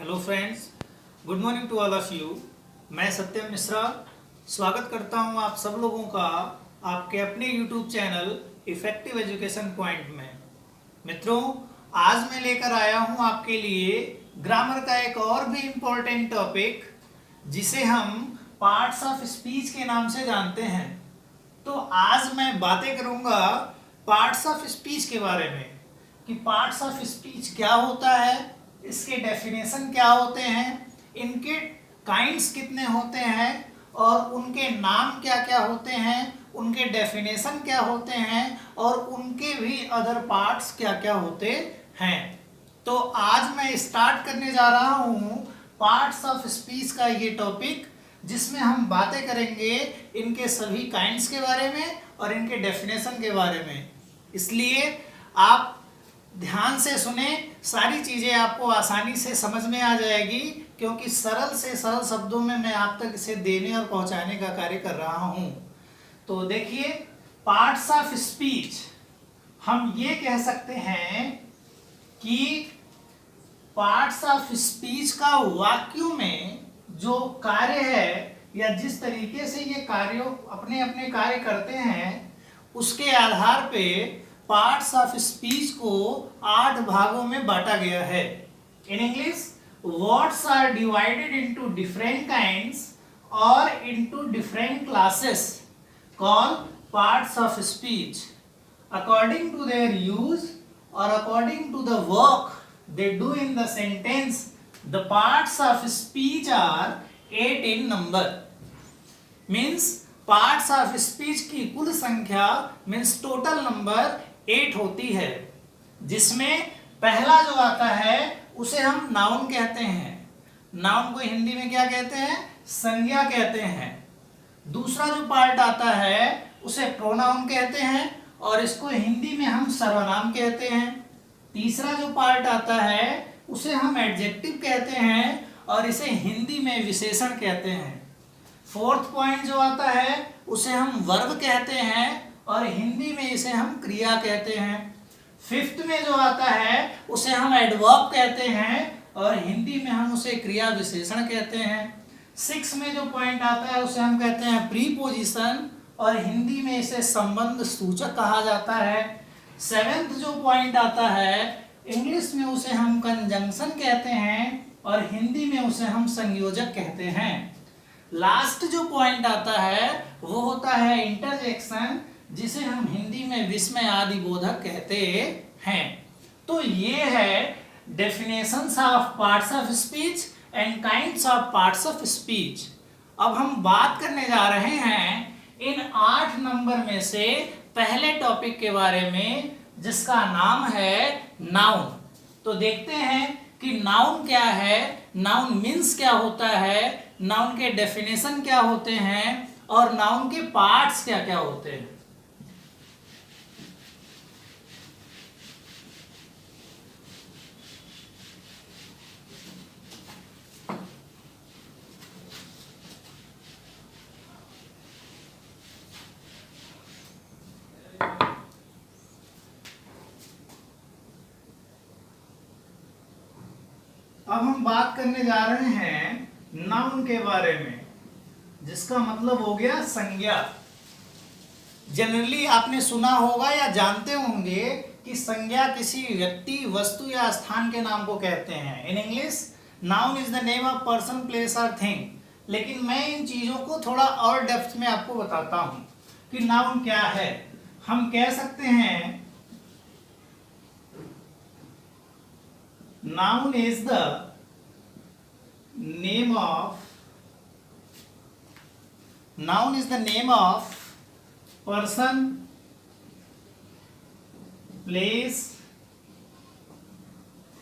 Hello friends, good morning to all of you. मैं सत्यम मिश्रा स्वागत करता हूं आप सब लोगों का आपके अपने YouTube channel effective education point में। मित्रों, आज मैं लेकर आया हूं आपके लिए ग्रामर का एक और भी इम्पोर्टेंट टॉपिक जिसे हम पार्ट्स ऑफ स्पीच के नाम से जानते हैं। तो आज मैं बातें करूंगा पार्ट्स ऑफ स्पीच के बारे में कि पार्ट्स ऑफ स्पीच क्या होता है, इसके डेफिनेशन क्या होते हैं, इनके काइंड्स कितने होते हैं और उनके नाम क्या क्या होते हैं, उनके डेफिनेशन क्या होते हैं और उनके भी अदर पार्ट्स क्या क्या होते हैं। तो आज मैं स्टार्ट करने जा रहा हूं पार्ट्स ऑफ स्पीच का ये टॉपिक, जिसमें हम बातें करेंगे इनके सभी काइंड्स के बारे में और इनके डेफिनेशन के बारे में। इसलिए आप ध्यान से सुने, सारी चीज़ें आपको आसानी से समझ में आ जाएगी, क्योंकि सरल से सरल शब्दों में मैं आप तक इसे देने और पहुंचाने का कार्य कर रहा हूं। तो देखिए, पार्ट्स ऑफ स्पीच हम ये कह सकते हैं कि पार्ट्स ऑफ स्पीच का वाक्यों में जो कार्य है या जिस तरीके से ये कार्यों अपने अपने कार्य करते हैं, उसके आधार पे पार्ट्स ऑफ स्पीच को 8 भागों में बांटा गया है। In English, words are divided into different kinds और into different classes called parts of speech according to their use और according to the work they do in the sentence. The parts of speech are 8 in number. Means parts of speech की कुल संख्या means total number 8 होती है, जिसमें पहला जो आता है उसे हम नाउन कहते हैं। नाउन को हिंदी में क्या कहते हैं? संज्ञा कहते हैं। दूसरा जो पार्ट आता है उसे प्रोनाउन कहते हैं और इसको हिंदी में हम सर्वनाम कहते हैं। तीसरा जो पार्ट आता है उसे हम एडजेक्टिव कहते हैं और इसे हिंदी में विशेषण कहते हैं। फोर्थ पॉइंट जो आता है उसे हम वर्ब कहते हैं और हिंदी में इसे हम क्रिया कहते हैं। फिफ्थ में जो आता है उसे हम एडवर्ब कहते हैं और हिंदी में हम उसे क्रिया विशेषण कहते हैं। सिक्स में जो पॉइंट आता है उसे हम कहते हैं प्रीपोजिशन और हिंदी में इसे संबंध सूचक कहा जाता है। सेवेंथ जो पॉइंट आता है इंग्लिश में उसे हम कंजंक्शन कहते हैं और हिंदी में उसे हम संयोजक कहते हैं। लास्ट जो पॉइंट आता है वो होता है इंटरजेक्शन, जिसे हम हिंदी में विस्मय आदि बोधक कहते हैं। तो ये है definitions of parts of speech and kinds of parts of speech. अब हम बात करने जा रहे हैं इन 8 नंबर में से पहले टॉपिक के बारे में, जिसका नाम है नाउन। तो देखते हैं कि नाउन क्या है, नाउन मीन्स क्या होता है, नाउन के डेफिनेशन क्या होते हैं और नाउन के पार्ट्स क्या क्या होते हैं। अब हम बात करने जा रहे हैं नाउन के बारे में, जिसका मतलब हो गया संज्ञा। जनरली आपने सुना होगा या जानते होंगे कि संज्ञा किसी व्यक्ति, वस्तु या स्थान के नाम को कहते हैं। In English, noun is the name of person, place और थिंग। लेकिन मैं इन चीजों को थोड़ा और डेप्थ में आपको बताता हूं कि नाउन क्या है। हम कह सकते हैं noun is the name of person, place,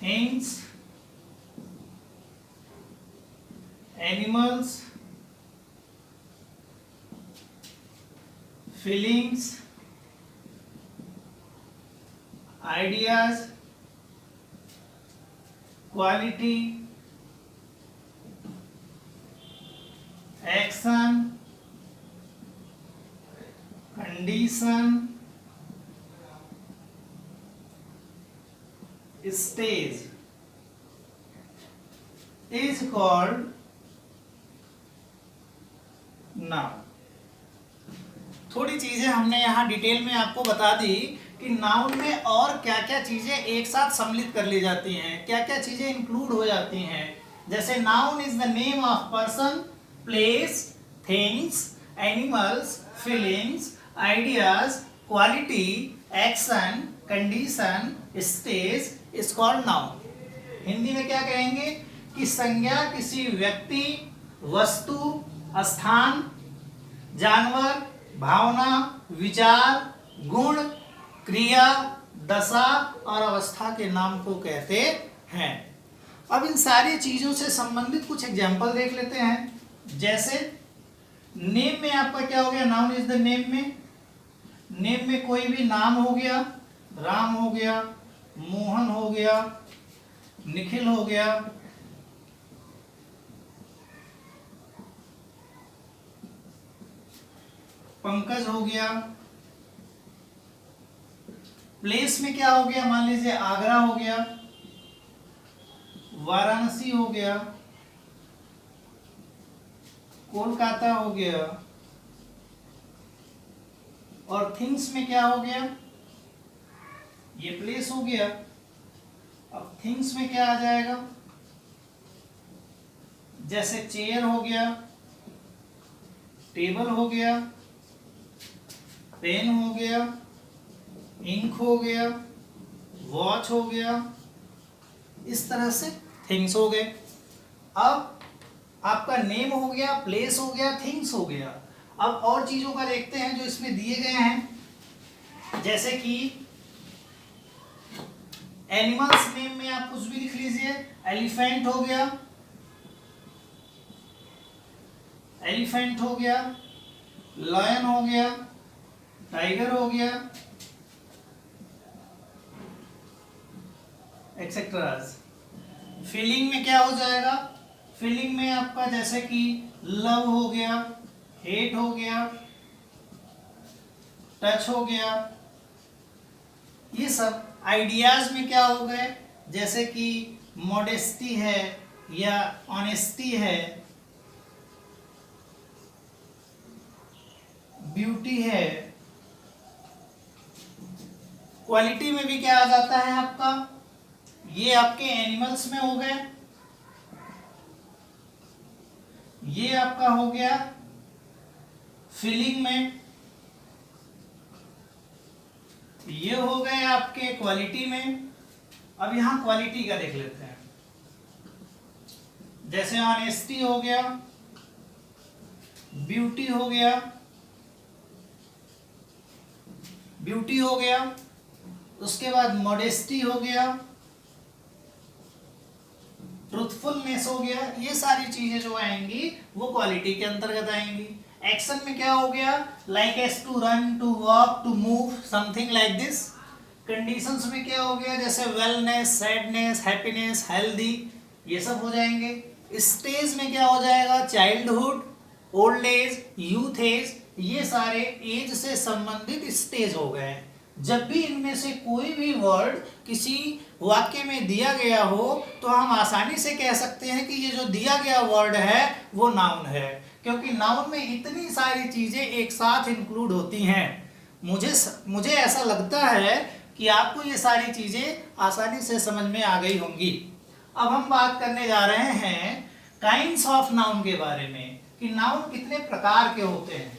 things, animals, feelings, ideas, quality, action, condition, stage, is called noun. थोड़ी चीजें हमने यहाँ डिटेल में आपको बता दी कि नाउन में और क्या क्या चीजें एक साथ सम्मिलित कर ली जाती हैं, क्या क्या चीजें इंक्लूड हो जाती हैं। जैसे noun is the name of person, place, things, animals, feelings, ideas, quality, action, condition, stage is called noun. Hindi में क्या कहेंगे कि संज्ञा किसी व्यक्ति, वस्तु, स्थान, जानवर, भावना, विचार, गुण, क्रिया, दशा और अवस्था के नाम को कहते हैं। अब इन सारी चीजों से संबंधित कुछ एग्जाम्पल देख लेते हैं। जैसे नेम में आपका क्या हो गया, नाउन इज द नेम में, नेम में कोई भी नाम हो गया, राम हो गया, मोहन हो गया, निखिल हो गया, पंकज हो गया। प्लेस में क्या हो गया, मान लीजिए आगरा हो गया, वाराणसी हो गया, कोलकाता हो गया। और थिंग्स में क्या हो गया, ये प्लेस हो गया। अब थिंग्स में क्या आ जाएगा, जैसे चेयर हो गया, टेबल हो गया, पेन हो गया, इंक हो गया, वॉच हो गया। इस तरह से थिंग्स हो गए। अब आपका नेम हो गया, प्लेस हो गया, थिंग्स हो गया। अब और चीजों का देखते हैं जो इसमें दिए गए हैं। जैसे कि एनिमल्स नेम में आप कुछ भी लिख लीजिए। एलिफेंट हो गया, एलिफेंट हो गया, लायन हो गया, टाइगर हो गया, एक्सेट्रा। फीलिंग में क्या हो जाएगा, फीलिंग में आपका जैसे कि लव हो गया, हेट हो गया, टच हो गया। ये सब आइडियाज में क्या हो गए, जैसे कि मॉडेस्टी है या ऑनेस्टी है, ब्यूटी है। क्वालिटी में भी क्या आ जाता है आपका, ये आपके एनिमल्स में हो गए, ये आपका हो गया फीलिंग में, ये हो गए आपके क्वालिटी में। अब यहां क्वालिटी का देख लेते हैं। जैसे ऑनेस्टी हो गया, ब्यूटी हो गया, ब्यूटी हो गया, उसके बाद मॉडेस्टी हो गया, ट्रूथफुलनेस हो गया। ये सारी चीजें जो आएंगी वो क्वालिटी के अंतर्गत आएंगी। एक्शन में क्या हो गया, like as to run, to walk, to move, something like this. Conditions में क्या हो गया, जैसे वेलनेस, सैडनेस, हैप्पीनेस, हेल्दी, ये सब हो जाएंगे। स्टेज में क्या हो जाएगा, childhood, old age, youth age, ये सारे एज से संबंधित स्टेज हो गए। जब भी इनमें से कोई भी वर्ड किसी वाक्य में दिया गया हो तो हम आसानी से कह सकते हैं कि ये जो दिया गया वर्ड है वो नाउन है, क्योंकि नाउन में इतनी सारी चीजें एक साथ इंक्लूड होती हैं। मुझे ऐसा लगता है कि आपको ये सारी चीजें आसानी से समझ में आ गई होंगी। अब हम बात करने जा रहे हैं काइंड्स ऑफ नाउन के बारे में, कि नाउन कितने प्रकार के होते हैं।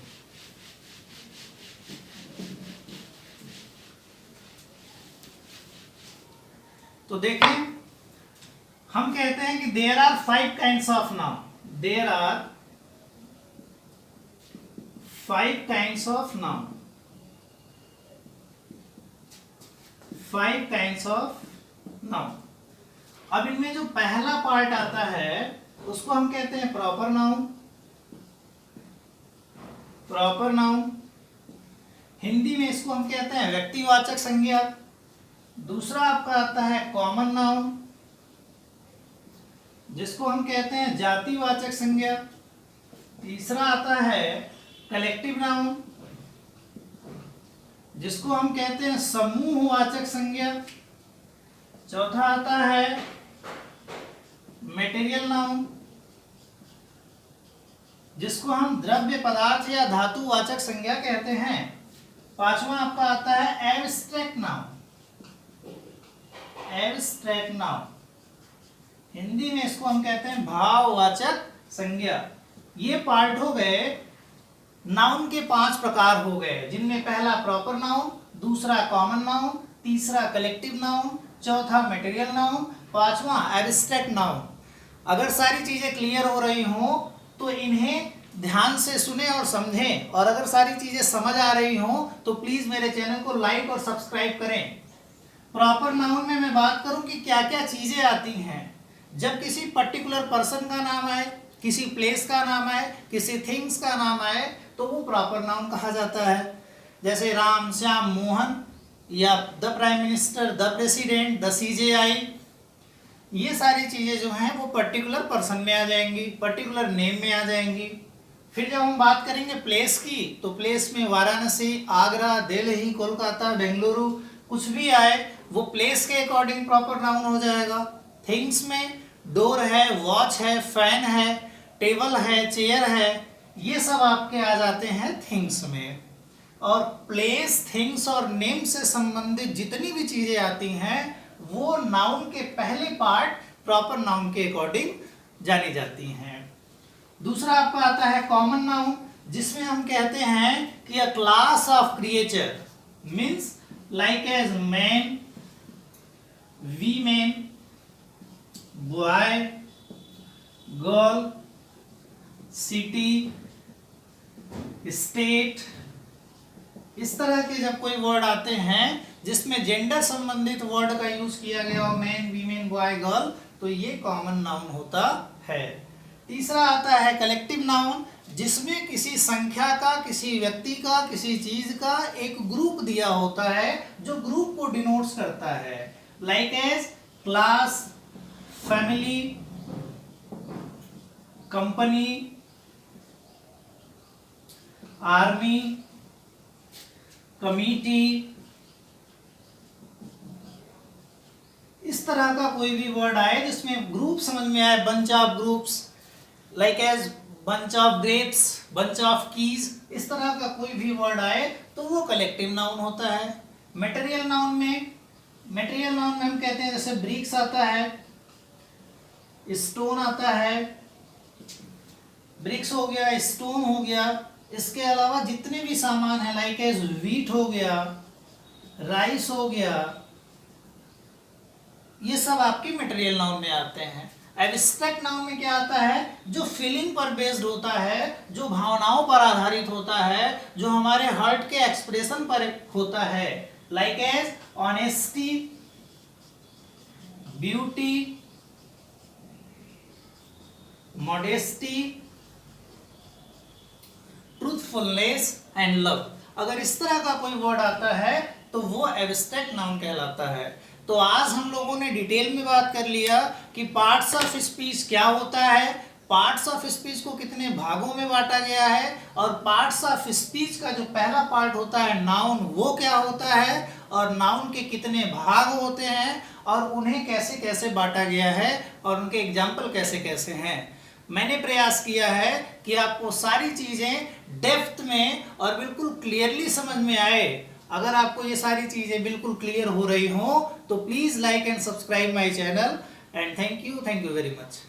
तो देखें, हम कहते हैं कि there are 5 kinds of noun. There are 5 kinds of noun. 5 kinds of noun. अब इनमें जो पहला पार्ट आता है उसको हम कहते हैं proper noun. Proper noun, Hindi में इसको हम कहते हैं व्यक्तिवाचक संज्ञा। दूसरा आपका आता है कॉमन नाउन, जिसको हम कहते हैं जातिवाचक संज्ञा। तीसरा आता है कलेक्टिव नाउन, जिसको हम कहते हैं समूहवाचक संज्ञा। चौथा आता है मटेरियल नाउन, जिसको हम द्रव्य पदार्थ या धातुवाचक संज्ञा कहते हैं। पांचवा आपका आता है abstract noun. Abstract noun Hindi में इसको हम कहते हैं भाववाचक संज्ञा। ये पार्ट हो गए नाउन के 5 प्रकार हो गए, जिनमें पहला प्रॉपर नाउन, दूसरा कॉमन नाउन, तीसरा कलेक्टिव नाउन, चौथा मटेरियल नाउन, पांचवा एब्स्ट्रैक्ट नाउन। अगर सारी चीजें क्लियर हो रही हो तो इन्हें ध्यान से सुने और समझें, और अगर सारी चीजें समझ आ रही हो तो प्लीज मेरे चैनल को लाइक और सब्सक्राइब करें। प्रॉपर नाउन में मैं बात करूं कि क्या क्या चीजें आती हैं। जब किसी पर्टिकुलर पर्सन का नाम आए, किसी प्लेस का नाम आए, किसी थिंग्स का नाम आए, तो वो प्रॉपर नाउन कहा जाता है। जैसे राम, श्याम, मोहन, या the prime minister, the president, the CJI, ये सारी चीजें जो हैं वो पर्टिकुलर पर्सन में आ जाएंगी, पर्टिकुलर नेम में आ जाएंगी। फिर जब हम बात करेंगे प्लेस की, तो प्लेस में वाराणसी, आगरा, दिल्ली, कोलकाता, बेंगलुरु, कुछ भी आए वो प्लेस के अकॉर्डिंग प्रॉपर नाउन हो जाएगा। थिंग्स में डोर है, वॉच है, फैन है, टेबल है, चेयर है, ये सब आपके आ जाते हैं थिंग्स में। और प्लेस, थिंग्स और नेम से संबंधित जितनी भी चीजें आती हैं वो नाउन के पहले पार्ट प्रॉपर नाउन के अकॉर्डिंग जानी जाती हैं। दूसरा आपका आता है कॉमन नाउन, जिसमें हम कहते हैं कि a class of creature means like as man, women, boy, girl, city, state, इस तरह के जब कोई वर्ड आते हैं जिसमें जेंडर संबंधित वर्ड का यूज किया गया हो, मैन, वीमेन, बॉय, गर्ल, तो ये कॉमन नाउन होता है। तीसरा आता है कलेक्टिव नाउन, जिसमें किसी संख्या का, किसी व्यक्ति का, किसी चीज का एक ग्रुप दिया होता है जो ग्रुप को डिनोट्स करता है। Like as class, family, company, army, committee, इस तरह का कोई भी वर्ड आए जिसमें ग्रुप समझ में आए, bunch of groups, like as bunch of grapes, bunch of keys, इस तरह का कोई भी वर्ड आए तो वो कलेक्टिव नाउन होता है। मटेरियल नाउन में हम कहते हैं जैसे ब्रिक्स आता है, स्टोन आता है, ब्रिक्स हो गया, स्टोन हो गया, इसके अलावा जितने भी सामान है लाइक एज व्हीट हो गया, राइस हो गया, ये सब आपके मटेरियल नाउन में आते हैं। एब्स्ट्रैक्ट नाउन में क्या आता है, जो फीलिंग पर बेस्ड होता है, जो भावनाओं पर आधारित होता है, जो हमारे हार्ट के एक्सप्रेशन पर होता है, like as honesty, beauty, modesty, truthfulness and love. अगर इस तरह का कोई वर्ड आता है तो वो एब्स्ट्रैक्ट नाउन कहलाता है। तो आज हम लोगों ने डिटेल में बात कर लिया कि पार्ट्स ऑफ स्पीच क्या होता है, पार्ट्स ऑफ स्पीच को कितने भागों में बांटा गया है, और पार्ट्स ऑफ स्पीच का जो पहला पार्ट होता है नाउन वो क्या होता है, और नाउन के कितने भाग होते हैं और उन्हें कैसे कैसे बांटा गया है और उनके एग्जाम्पल कैसे कैसे हैं। मैंने प्रयास किया है कि आपको सारी चीजें डेप्थ में और बिल्कुल क्लियरली समझ में आए। अगर आपको ये सारी चीजें बिल्कुल क्लियर हो रही हो तो please like and subscribe my channel and thank you very much.